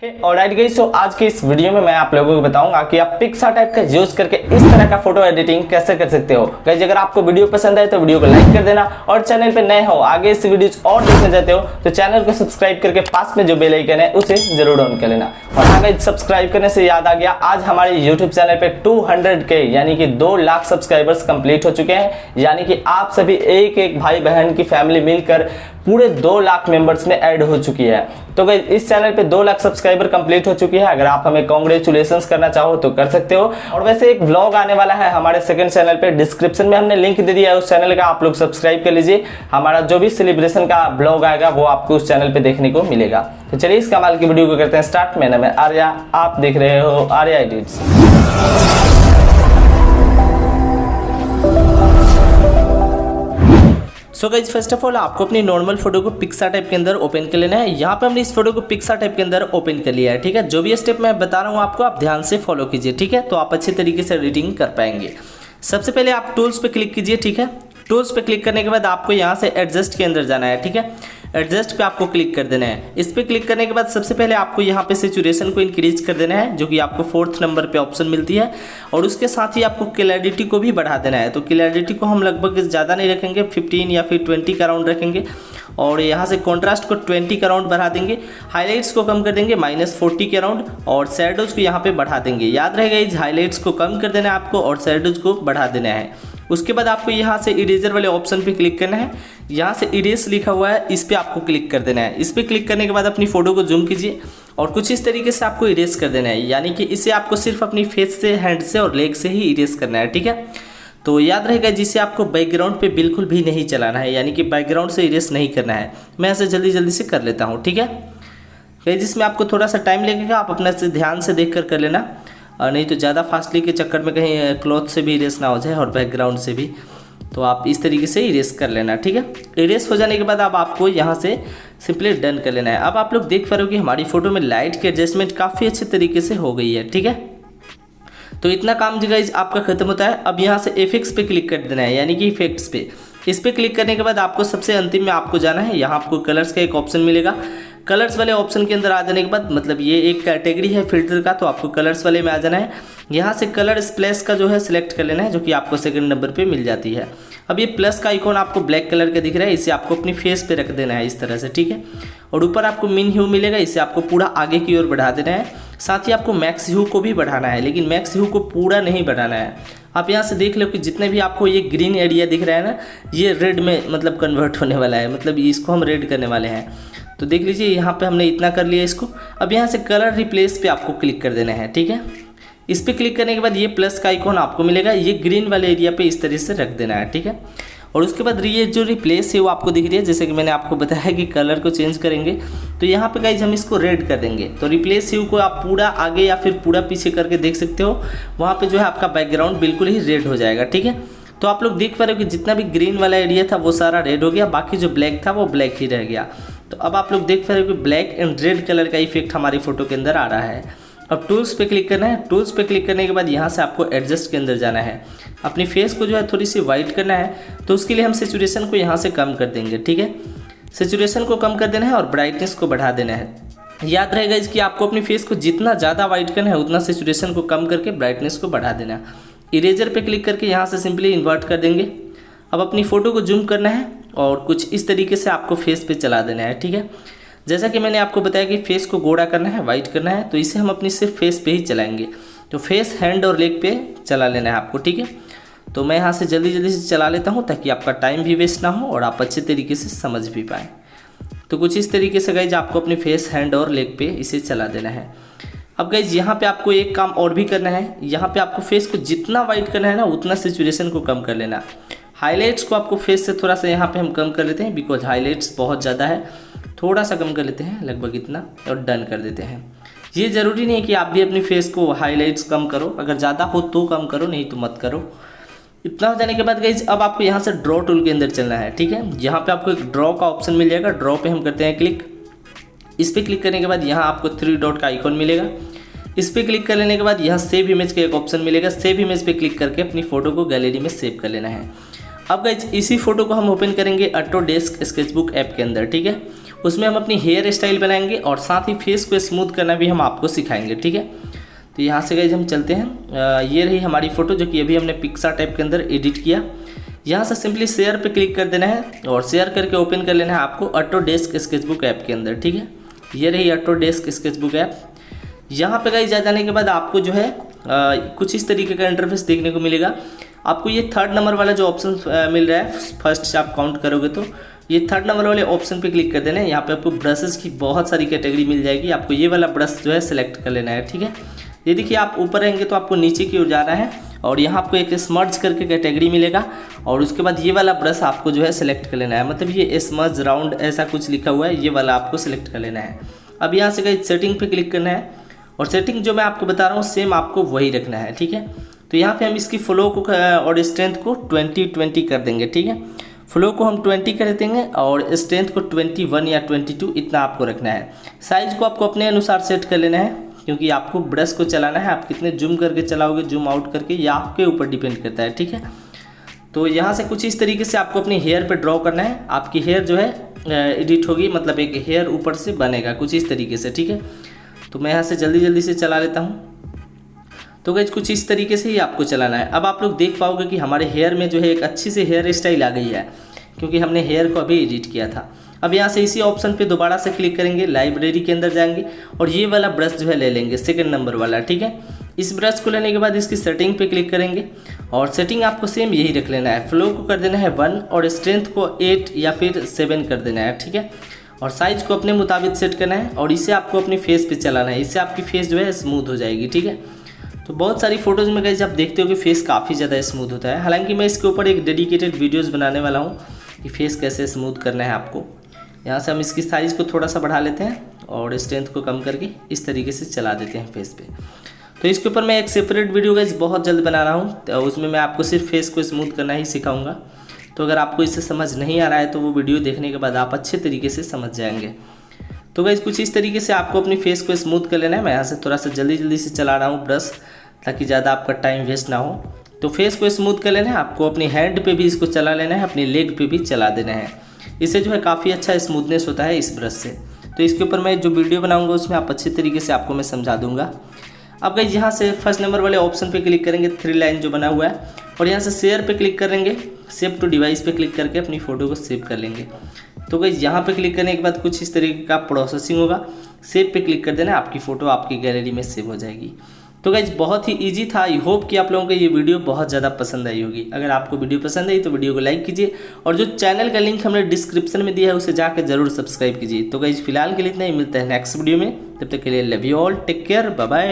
और गाइस, तो आज की इस वीडियो में मैं आप लोगों को बताऊंगा कि आप पिक्सार्ट ऐप का यूज करके इस तरह का फोटो एडिटिंग कैसे कर सकते हो। गाइस, अगर आपको वीडियो पसंद आए तो वीडियो को लाइक कर देना और चैनल पे नए हो, आगे इस वीडियो और देखना चाहते हो तो चैनल को सब्सक्राइब करके पास में जो बेल आइकन है उसे जरूर ऑन कर लेना। और हाँ गाइस, सब्सक्राइब करने से याद आ गया, आज हमारे यूट्यूब चैनल पे 200K यानी कि 2 लाख सब्सक्राइबर्स कंप्लीट हो चुके हैं। यानी कि आप सभी एक एक भाई बहन की फैमिली मिलकर पूरे 2 लाख मेंबर्स में ऐड हो चुकी है। तो गाइस, इस चैनल पे 2 लाख सब्सक्राइबर कंप्लीट हो चुकी है। अगर आप हमें कांग्रेचुलेशंस करना चाहो तो कर सकते हो। और वैसे एक व्लॉग आने वाला है हमारे सेकंड चैनल पे, डिस्क्रिप्शन में हमने लिंक दे दिया है उस चैनल का, आप लोग सब्सक्राइब कर लीजिए। हमारा जो भी सेलिब्रेशन का व्लॉग आएगा वो आपको उस चैनल पे देखने को मिलेगा। तो चलिए इस कमाल की वीडियो को करते हैं स्टार्ट। मेरा नाम है आर्या, आप देख रहे हो Arya edits. So guys, first of all आपको अपनी नॉर्मल फोटो को पिक्सार्ट ऐप के अंदर ओपन कर लेना है। यहाँ पे हमने इस फोटो को पिक्सार्ट ऐप के अंदर ओपन कर लिया है। ठीक है, जो भी स्टेप मैं बता रहा हूँ आपको आप ध्यान से फॉलो कीजिए। ठीक है, तो आप अच्छे तरीके से एडिटिंग कर पाएंगे। सबसे पहले आप टूल्स पे क्लिक कीजिए। ठीक है, टूल्स पे क्लिक करने के बाद आपको यहाँ से एडजस्ट के अंदर जाना है। ठीक है, एडजस्ट पे आपको क्लिक कर देना है। इस पे क्लिक करने के बाद सबसे पहले आपको यहाँ पे सैचुरेशन को इंक्रीज कर देना है, जो कि आपको 4th नंबर पे ऑप्शन मिलती है। और उसके साथ ही आपको क्लैरिटी को भी बढ़ा देना है। तो क्लैरिटी को हम लगभग ज़्यादा नहीं रखेंगे, 15 या फिर 20 का राउंड रखेंगे। और यहाँ से कॉन्ट्रास्ट को 20 का राउंड बढ़ा देंगे। हाईलाइट्स को कम कर देंगे -40 के राउंड। और शैडोज को यहाँ पे बढ़ा देंगे। याद रहेगा, इस हाईलाइट्स को कम कर देना है आपको और शैडोज को बढ़ा देना है। उसके बाद आपको यहाँ से इरेजर वाले ऑप्शन पे क्लिक करना है। यहाँ से इरेज लिखा हुआ है, इस पे आपको क्लिक कर देना है। इस पे क्लिक करने के बाद अपनी फोटो को जूम कीजिए और कुछ इस तरीके से आपको इरेज कर देना है। यानी कि इसे आपको सिर्फ अपनी फेस से, हैंड से और लेग से ही इरेज करना है। ठीक है, तो याद रहेगा जिसे आपको बैकग्राउंड पे बिल्कुल भी नहीं चलाना है, यानी कि बैकग्राउंड से इरेज नहीं करना है। मैं ऐसे जल्दी जल्दी से कर लेता हूँ। ठीक है गाइस, जिसमें आपको थोड़ा सा टाइम लगेगा, आप अपने से ध्यान से देख कर लेना, और नहीं तो ज़्यादा फास्टली के चक्कर में कहीं क्लॉथ से भी इरेज ना हो जाए और बैकग्राउंड से भी। तो आप इस तरीके से इरेज कर लेना। ठीक है, इरेज हो जाने के बाद अब आपको यहाँ से सिंपली डन कर लेना है। अब आप लोग देख पा रहे हो कि हमारी फोटो में लाइट की एडजस्टमेंट काफ़ी अच्छे तरीके से हो गई है। ठीक है, तो इतना काम जो गाइस आपका खत्म होता है। अब यहाँ से इफेक्ट्स पे क्लिक कर देना है, यानी कि इफेक्ट्स पे। इस पे क्लिक करने के बाद आपको सबसे अंतिम में आपको जाना है। यहाँ आपको कलर्स का एक ऑप्शन मिलेगा। कलर्स वाले ऑप्शन के अंदर आ जाने के बाद, मतलब ये एक कैटेगरी है फिल्टर का, तो आपको कलर्स वाले में आ जाना है। यहाँ से कलर स्प्लैश का जो है सिलेक्ट कर लेना है, जो कि आपको सेकंड नंबर पे मिल जाती है। अब ये प्लस का आइकॉन आपको ब्लैक कलर का दिख रहा है, इसे आपको अपनी फेस पे रख देना है इस तरह से। ठीक है, और ऊपर आपको मिन ह्यू मिलेगा, इसे आपको पूरा आगे की ओर बढ़ा देना है। साथ ही आपको मैक्स ह्यू को भी बढ़ाना है, लेकिन मैक्स ह्यू को पूरा नहीं बढ़ाना है। आप यहाँ से देख लो कि जितने भी आपको ये ग्रीन एरिया दिख रहा है ना, ये रेड में मतलब कन्वर्ट होने वाला है, मतलब इसको हम रेड करने वाले हैं। तो देख लीजिए यहाँ पे हमने इतना कर लिया इसको। अब यहाँ से कलर रिप्लेस पे आपको क्लिक कर देना है। ठीक है, इस पे क्लिक करने के बाद ये प्लस का आइकॉन आपको मिलेगा, ये ग्रीन वाले एरिया पे इस तरह से रख देना है। ठीक है, और उसके बाद ये जो रिप्लेस है वो आपको दिख रही है, जैसे कि मैंने आपको बताया कि कलर को चेंज करेंगे, तो यहाँ पे गाइज हम इसको रेड कर देंगे। तो रिप्लेस ह्यू को आप पूरा आगे या फिर पूरा पीछे करके देख सकते हो, वहाँ पे जो है आपका बैकग्राउंड बिल्कुल ही रेड हो जाएगा। ठीक है, तो आप लोग देख पा रहे हो कि जितना भी ग्रीन वाला एरिया था वो सारा रेड हो गया, बाकी जो ब्लैक था वो ब्लैक ही रह गया। तो अब आप लोग देख पा रहे हो कि ब्लैक एंड रेड कलर का इफेक्ट हमारी फोटो के अंदर आ रहा है। अब टूल्स पे क्लिक करना है। टूल्स पे क्लिक करने के बाद यहाँ से आपको एडजस्ट के अंदर जाना है। अपनी फेस को जो है थोड़ी सी वाइट करना है, तो उसके लिए हम सैचुरेशन को यहाँ से कम कर देंगे। ठीक है, सैचुरेशन को कम कर देना है और ब्राइटनेस को बढ़ा देना है। याद रहेगा इसकी आपको अपनी फेस को जितना ज़्यादा वाइट करना है उतना सैचुरेशन को कम करके ब्राइटनेस को बढ़ा देना है। इरेजर पे क्लिक करके यहाँ से सिंपली इन्वर्ट कर देंगे। अब अपनी फ़ोटो को जूम करना है और कुछ इस तरीके से आपको फेस पे चला देना है। ठीक है, जैसा कि मैंने आपको बताया कि फेस को गोरा करना है, वाइट करना है, तो इसे हम अपनी सिर्फ फेस पे ही चलाएंगे। तो फेस, हैंड और लेग पे चला लेना है आपको। ठीक है, तो मैं यहाँ से जल्दी जल्दी से चला लेता हूँ ताकि आपका टाइम भी वेस्ट ना हो और आप अच्छे तरीके से समझ भी पाएँ। तो कुछ इस तरीके से गाइज आपको अपनी फेस, हैंड और लेग पे इसे चला देना है। अब गाइज यहाँ पे आपको एक काम और भी करना है। यहाँ पे आपको फेस को जितना वाइट करना है ना उतना सैचुरेशन को कम कर लेना। हाईलाइट्स को आपको फेस से थोड़ा सा यहाँ पे हम कम कर लेते हैं, बिकॉज हाईलाइट्स बहुत ज़्यादा है, थोड़ा सा कम कर लेते हैं, लगभग इतना, और डन कर देते हैं। ये ज़रूरी नहीं है कि आप भी अपनी फेस को हाईलाइट्स कम करो, अगर ज़्यादा हो तो कम करो, नहीं तो मत करो। इतना हो जाने के बाद गाइज अब आपको यहाँ से ड्रॉ टूल के अंदर चलना है। ठीक है, यहाँ पे आपको एक ड्रॉ का ऑप्शन मिल जाएगा। ड्रॉ पे हम करते हैं क्लिक। इस पर क्लिक करने के बाद यहाँ आपको 3 डॉट का आइकॉन मिलेगा। इस पर क्लिक कर लेने के बाद यहाँ सेव इमेज का एक ऑप्शन मिलेगा। सेव इमेज पे क्लिक करके अपनी फ़ोटो को गैलरी में सेव कर लेना है। अब गाइज इसी फोटो को हम ओपन करेंगे ऑटोडेस्क स्केचबुक ऐप के अंदर। ठीक है, उसमें हम अपनी हेयर स्टाइल बनाएंगे और साथ ही फेस को स्मूथ करना भी हम आपको सिखाएंगे, ठीक है। तो यहाँ से गाइस हम चलते हैं, ये रही हमारी फ़ोटो जो कि अभी हमने पिक्सार्ट ऐप के अंदर एडिट किया। यहाँ से सिंपली शेयर पे क्लिक कर देना है और शेयर करके ओपन कर लेना है आपको ऑटोडेस्क स्केचबुक ऐप के अंदर, ठीक है। ये रही ऑटोडेस्क स्केचबुक ऐप। यहाँ पे गाइस जा जाने के बाद आपको जो है कुछ इस तरीके का इंटरफेस देखने को मिलेगा। आपको ये 3rd नंबर वाला जो ऑप्शन मिल रहा है, फर्स्ट से आप काउंट करोगे तो ये 3rd नंबर वाले ऑप्शन पे क्लिक कर देना है। यहाँ पे आपको ब्रशेस की बहुत सारी कैटेगरी मिल जाएगी, आपको ये वाला ब्रश जो है सिलेक्ट कर लेना है, ठीक है। ये देखिए आप ऊपर रहेंगे तो आपको नीचे की ओर जाना है और यहाँ आपको एक स्मर्ज करके कैटेगरी मिलेगा और उसके बाद ये वाला ब्रश आपको जो है सिलेक्ट कर लेना है, मतलब ये स्मर्ज राउंड ऐसा कुछ लिखा हुआ है, ये वाला आपको सिलेक्ट कर लेना है। अब यहाँ से गाइस सेटिंग पे क्लिक करना है और सेटिंग जो मैं आपको बता रहा हूँ सेम आपको वही रखना है, ठीक है। तो यहाँ पे हम इसकी फ्लो को और स्ट्रेंथ को 20-20 कर देंगे, ठीक है। फ्लो को हम 20 कर देंगे और स्ट्रेंथ को 21 या 22 इतना आपको रखना है। साइज़ को आपको अपने अनुसार सेट कर लेना है क्योंकि आपको ब्रश को चलाना है, आप कितने जूम करके चलाओगे, जूम आउट करके, ये आपके ऊपर डिपेंड करता है, ठीक है। तो यहाँ से कुछ इस तरीके से आपको अपनी हेयर पे ड्रॉ करना है। आपकी हेयर जो है एडिट होगी, मतलब एक हेयर ऊपर से बनेगा कुछ इस तरीके से, ठीक है। तो मैं यहाँ से जल्दी से चला लेता हूँ। तो गाइस कुछ इस तरीके से ही आपको चलाना है। अब आप लोग देख पाओगे कि हमारे हेयर में जो है एक अच्छी सी हेयर स्टाइल आ गई है क्योंकि हमने हेयर को अभी एडिट किया था। अब यहाँ से इसी ऑप्शन पे दोबारा से क्लिक करेंगे, लाइब्रेरी के अंदर जाएंगे और ये वाला ब्रश जो है ले लेंगे 2nd नंबर वाला, ठीक है। इस ब्रश को लेने के बाद इसकी सेटिंग पे क्लिक करेंगे और सेटिंग आपको सेम यही रख लेना है। फ्लो को कर देना है 1 और स्ट्रेंथ को 8 या फिर 7 कर देना है, ठीक है। और साइज़ को अपने मुताबिक सेट करना है और इसे आपको अपनी फेस पे चलाना है, इससे आपकी फेस जो है स्मूथ हो जाएगी, ठीक है। तो बहुत सारी फोटोज़ में गाइस आप देखते हो कि फेस काफ़ी ज़्यादा स्मूथ होता है, हालांकि मैं इसके ऊपर एक डेडिकेटेड वीडियोस बनाने वाला हूँ कि फेस कैसे स्मूथ करना है आपको। यहाँ से हम इसकी साइज़ को थोड़ा सा बढ़ा लेते हैं और स्ट्रेंथ को कम करके इस तरीके से चला देते हैं फेस पे। तो इसके ऊपर मैं एक सेपरेट वीडियो गाइस बहुत जल्द बना रहा हूँ, तो उसमें मैं आपको सिर्फ फेस को स्मूथ करना ही सिखाऊँगा। तो अगर आपको इससे समझ नहीं आ रहा है तो वो वीडियो देखने के बाद आप अच्छे तरीके से समझ जाएंगे। तो गाइस कुछ इस तरीके से आपको अपनी फेस को स्मूथ कर लेना है। मैं यहाँ से थोड़ा सा जल्दी से चला रहा हूँ ब्रश, ताकि ज़्यादा आपका टाइम वेस्ट ना हो। तो फेस को स्मूथ कर लेना है, आपको अपनी हैंड पे भी इसको चला लेना है, अपनी लेग पे भी चला देना है। इससे जो है काफ़ी अच्छा स्मूथनेस होता है इस ब्रश से। तो इसके ऊपर मैं जो वीडियो बनाऊँगा उसमें आप अच्छे तरीके से आपको मैं समझा दूँगा। अब गाइस यहाँ से 1st नंबर वाले ऑप्शन पे क्लिक करेंगे, 3 लाइन जो बना हुआ है, और यहाँ से शेयर पे क्लिक करेंगे, सेव टू डिवाइस पे क्लिक करके अपनी फ़ोटो को सेव कर लेंगे। तो गाइस यहाँ पे क्लिक करने के बाद कुछ इस तरीके का प्रोसेसिंग होगा, सेव पे क्लिक कर देना, आपकी फ़ोटो आपकी गैलरी में सेव हो जाएगी। तो गाइस बहुत ही इजी था। आई होप कि आप लोगों को ये वीडियो बहुत ज़्यादा पसंद आई होगी। अगर आपको वीडियो पसंद आई तो वीडियो को लाइक कीजिए और जो चैनल का लिंक हमने डिस्क्रिप्शन में दिया है उसे जाकर जरूर सब्सक्राइब कीजिए। तो गाइस फिलहाल के लिए इतना ही, मिलता है नेक्स्ट वीडियो में, तब तक के लिए love you all, take care, bye bye.